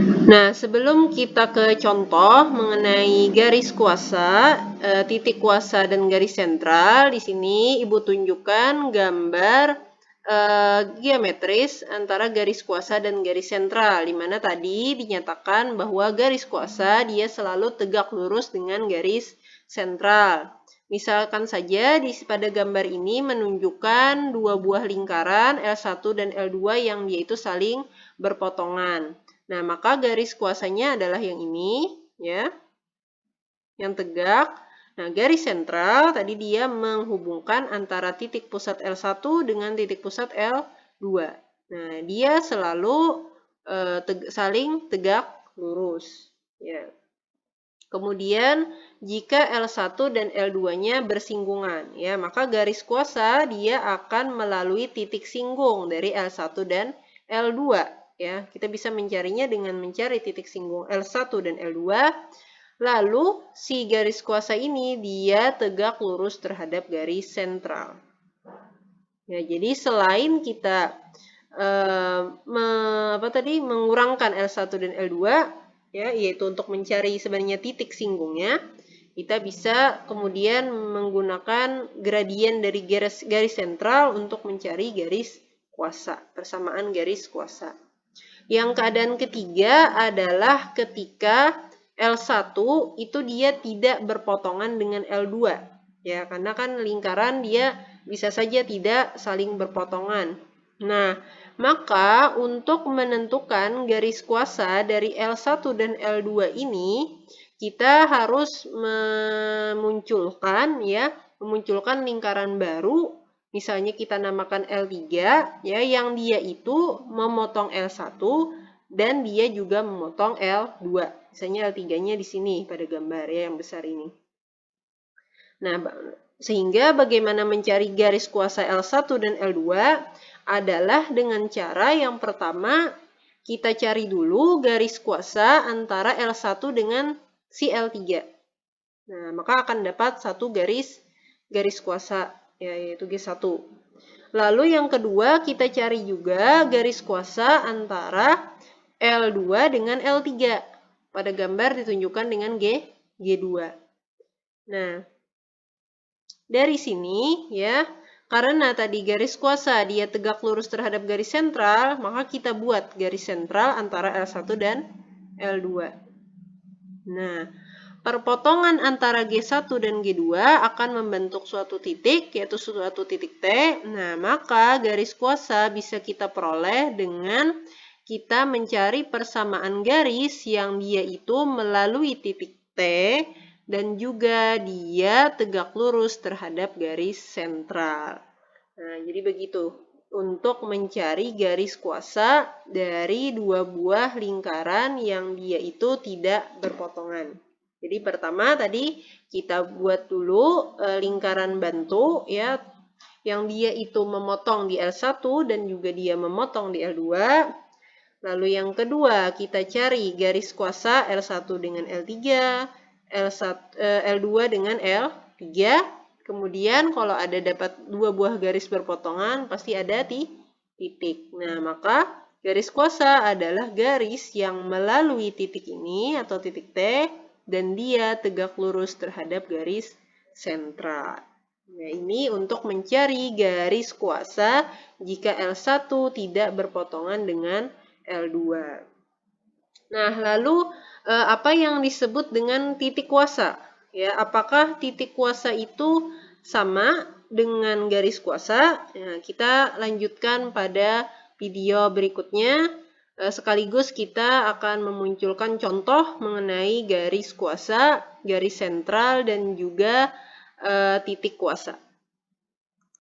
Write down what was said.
Nah, sebelum kita ke contoh mengenai garis kuasa, titik kuasa dan garis sentral, di sini Ibu tunjukkan gambar geometris antara garis kuasa dan garis sentral, di mana tadi dinyatakan bahwa garis kuasa dia selalu tegak lurus dengan garis sentral. Misalkan saja pada gambar ini menunjukkan dua buah lingkaran L1 dan L2 yang dia itu saling berpotongan. Nah, maka garis kuasanya adalah yang ini, ya, yang tegak. Nah, garis sentral tadi dia menghubungkan antara titik pusat L1 dengan titik pusat L2. Nah, dia selalu saling tegak lurus. Ya. Kemudian, jika L1 dan L2-nya bersinggungan, ya, maka garis kuasa dia akan melalui titik singgung dari L1 dan L2. Ya, kita bisa mencarinya dengan mencari titik singgung L1 dan L2. Lalu, si garis kuasa ini dia tegak lurus terhadap garis sentral. Ya, jadi selain kita mengurangkan L1 dan L2, ya, yaitu untuk mencari sebenarnya titik singgungnya, kita bisa kemudian menggunakan gradien dari garis sentral untuk mencari garis kuasa, persamaan garis kuasa. Yang keadaan ketiga adalah ketika L1 itu dia tidak berpotongan dengan L2. Ya, karena kan lingkaran dia bisa saja tidak saling berpotongan. Nah, maka untuk menentukan garis kuasa dari L1 dan L2 ini, kita harus memunculkan lingkaran baru. Misalnya kita namakan L3, ya, yang dia itu memotong L1 dan dia juga memotong L2. Misalnya L3-nya di sini pada gambar ya yang besar ini. Nah, sehingga bagaimana mencari garis kuasa L1 dan L2 adalah dengan cara yang pertama kita cari dulu garis kuasa antara L1 dengan si L3. Nah, maka akan dapat satu garis kuasa, yaitu G1. Lalu yang kedua kita cari juga garis kuasa antara L2 dengan L3. Pada gambar ditunjukkan dengan G2. Nah, dari sini ya, karena tadi garis kuasa dia tegak lurus terhadap garis sentral, maka kita buat garis sentral antara L1 dan L2. Nah, perpotongan antara G1 dan G2 akan membentuk suatu titik, yaitu suatu titik T. Nah, maka garis kuasa bisa kita peroleh dengan kita mencari persamaan garis yang dia itu melalui titik T dan juga dia tegak lurus terhadap garis sentral. Nah, jadi begitu untuk mencari garis kuasa dari dua buah lingkaran yang dia itu tidak berpotongan. Jadi pertama tadi kita buat dulu lingkaran bantu ya yang dia itu memotong di L1 dan juga dia memotong di L2. Lalu yang kedua kita cari garis kuasa L1 dengan L3, L2 dengan L3. Kemudian kalau ada dapat dua buah garis berpotongan, pasti ada titik. Nah, maka garis kuasa adalah garis yang melalui titik ini atau titik T dan dia tegak lurus terhadap garis sentral. Nah, ini untuk mencari garis kuasa jika L1 tidak berpotongan dengan L2. Nah, lalu apa yang disebut dengan titik kuasa? Ya, apakah titik kuasa itu sama dengan garis kuasa? Nah, kita lanjutkan pada video berikutnya. Sekaligus kita akan memunculkan contoh mengenai garis kuasa, garis sentral, dan juga titik kuasa.